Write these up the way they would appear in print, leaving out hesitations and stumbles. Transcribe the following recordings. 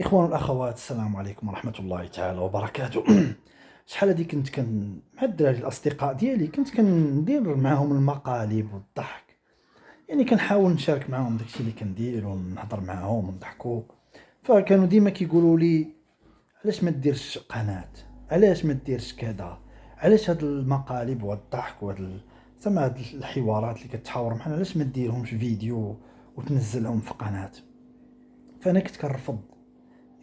إخوان والأخوات، السلام عليكم ورحمة الله تعالى وبركاته. شحال هادي كنت مع الدراري الأصدقاء ديالي كنت كندير معاهم المقالب والضحك، يعني كنحاول نشارك معاهم داكشي اللي كندير ونهضر معاهم ونضحكوا. فكانوا ديما كيقولوا لي: علاش ما ديرش قناة، علاش ما ديرش كذا، علاش هاد المقالب والضحك زعما هاد الحوارات اللي كتحاور معنا علاش ما ديرهمش فيديو وتنزلهم في قناة. فأنا كنت كنرفض،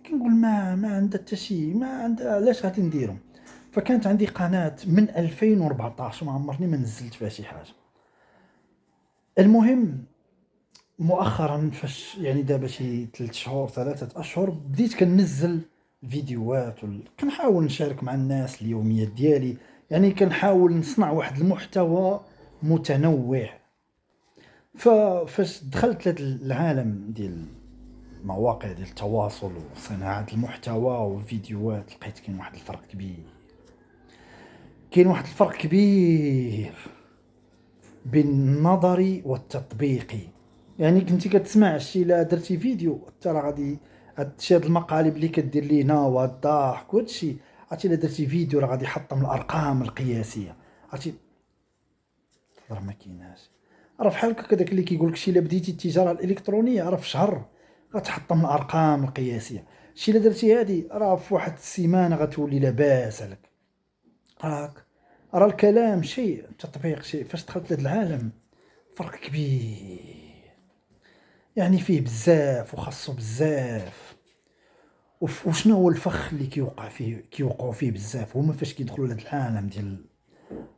كنقول ما عندها حتى شي، ما عندها علاش غادي نديرهم. فكانت عندي قناة من 2014 وما عمرني ما نزلت فيها شي حاجة. المهم مؤخرا فاش يعني دابا شي 3 شهور 3 أشهر بديت كنزل فيديوهات كنحاول نشارك مع الناس اليوميات ديالي، يعني كنحاول نصنع واحد المحتوى متنوع. فاش دخلت لهاد العالم ديال مواقع ديال التواصل وصناعة المحتوى والفيديوهات، لقيت كاين واحد الفرق كبير، كاين واحد الفرق كبير بين النظري والتطبيقي. يعني كنتي كتسمع شي الا درتي فيديو حتى راه غادي هاد المقالب اللي كدير لي هنا والضحك وهادشي، عرفتي الا درتي فيديو راه غادي يحطم الارقام القياسيه، عرفتي راه ما كايناش. راه فحال هكا داك اللي كيقول لك شي الا بديتي التجاره الالكترونيه راه في شهر غتحطم الارقام القياسيه، شي الا درتي هادي راه في واحد السيمانه غتولي لاباس عليك. راك راه الكلام شيء، التطبيق شيء. فاش دخلت لهاد العالم فرق كبير، يعني فيه بزاف وخاصو بزاف. وشنو هو الفخ اللي كيوقعوا فيه بزاف هما فاش كيدخلوا لهاد العالم ديال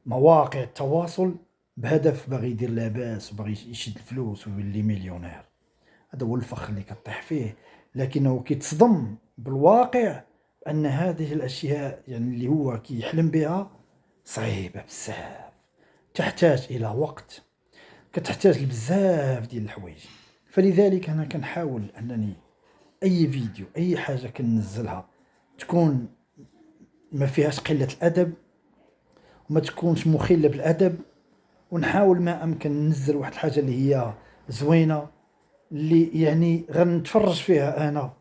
مواقع التواصل بهدف باغي يدير لاباس وباغي يشد الفلوس ويولي مليونير. هذا هو الفخ اللي كطيح فيه، لكنه كيتصدم بالواقع أن هذه الأشياء يعني اللي هو كيحلم بها صعيبة بزاف، تحتاج إلى وقت، كتحتاج لبزاف ديال الحوايج. فلذلك أنا كنحاول أنني أي فيديو أي حاجة كننزلها تكون ما فيهاش قلة الأدب وما تكونش مخلة بالأدب، ونحاول ما أمكن ننزل واحد الحاجة اللي هي زوينة، اللي يعني غنتفرج فيها أنا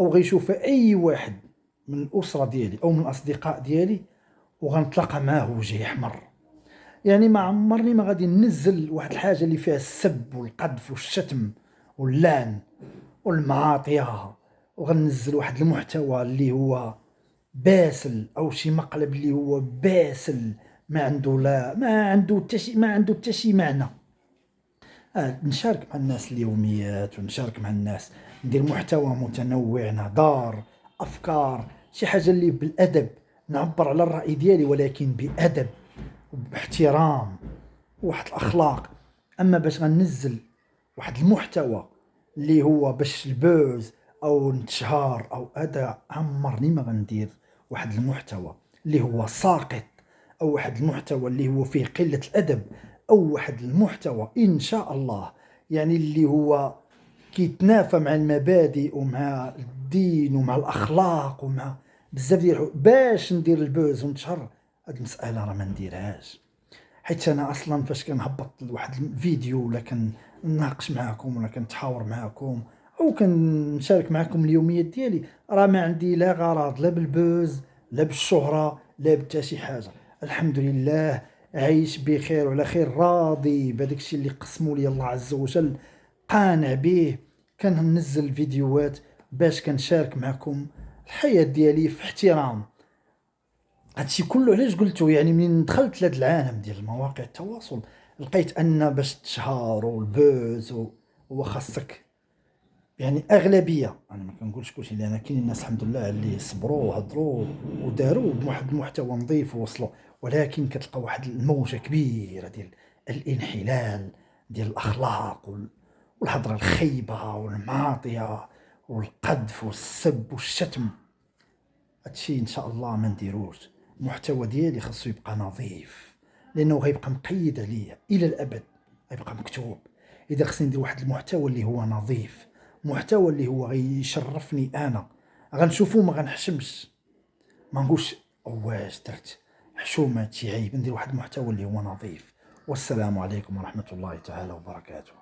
أو غيشوفها أي واحد من الأسرة ديالي أو من الأصدقاء ديالي وغنتلاقى معاه وجهي يحمر. يعني ما عمرني ما غادي ننزل واحد الحاجة اللي فيها السب والقذف والشتم واللعن والمعاطية، وغننزل واحد المحتوى اللي هو باسل أو شي مقلب اللي هو باسل ما عنده لا ما عنده حتى شي، ما عنده حتى شي معنى. نشارك مع الناس اليوميات ونشارك مع الناس، ندير محتوى متنوع، نهضار أفكار، شي حاجة اللي بالأدب، نعبر على الرأي ديالي ولكن بأدب وباحترام وواحد الأخلاق. أما باش غننزل واحد المحتوى اللي هو باش البوز أو نتشهار أو هذا، عمرني ما غندير واحد المحتوى اللي هو ساقط أو واحد المحتوى اللي هو فيه قلة الأدب أو واحد المحتوى إن شاء الله يعني اللي هو كيتنافى مع المبادئ ومع الدين ومع الأخلاق ومع بزاف ديال باش ندير البوز ونتشهر. هاد المسألة راه ما نديرهاش، حيت انا اصلا فاش كنهبط واحد الفيديو ولا كنناقش معكم ولا كنتحاور معكم او كنشارك معكم اليوميات ديالي، راه ما عندي لا غرض لا بالبوز لا بالشهرة لا بتا شي حاجة. الحمد لله عايش بخير وعلى خير، راضي بهذاك الشيء اللي قسموا لي الله عز وجل، قانع به. كننزل فيديوهات باش كنشارك معكم الحياة ديالي في احترام. هادشي كله علاش قلته، يعني منين دخلت لهاد العالم ديال مواقع التواصل لقيت ان باش تشهر والبوز هو خاصك يعني اغلبيه، انا ما كنقولش كلشي لان كاين الناس الحمد لله اللي صبروا وهضروا وداروا بواحد المحتوى نظيف ووصلوا، ولكن كتلقى واحد الموجه كبيره ديال الانحلال ديال الاخلاق والهضره الخايبه والمعاطيه والقذف والسب والشتم. هادشي ان شاء الله ما نديروش. المحتوى ديالي خاصو يبقى نظيف لانه غيبقى مقيد عليا الى الابد، غيبقى مكتوب. اذا خصني ندير واحد المحتوى اللي هو نظيف، محتوى اللي هو غيشرفني انا، غنشوفو ما غنحشمش، ما نقولش واش درت حشومه شي عيب. ندير واحد المحتوى اللي هو نظيف. والسلام عليكم ورحمه الله تعالى وبركاته.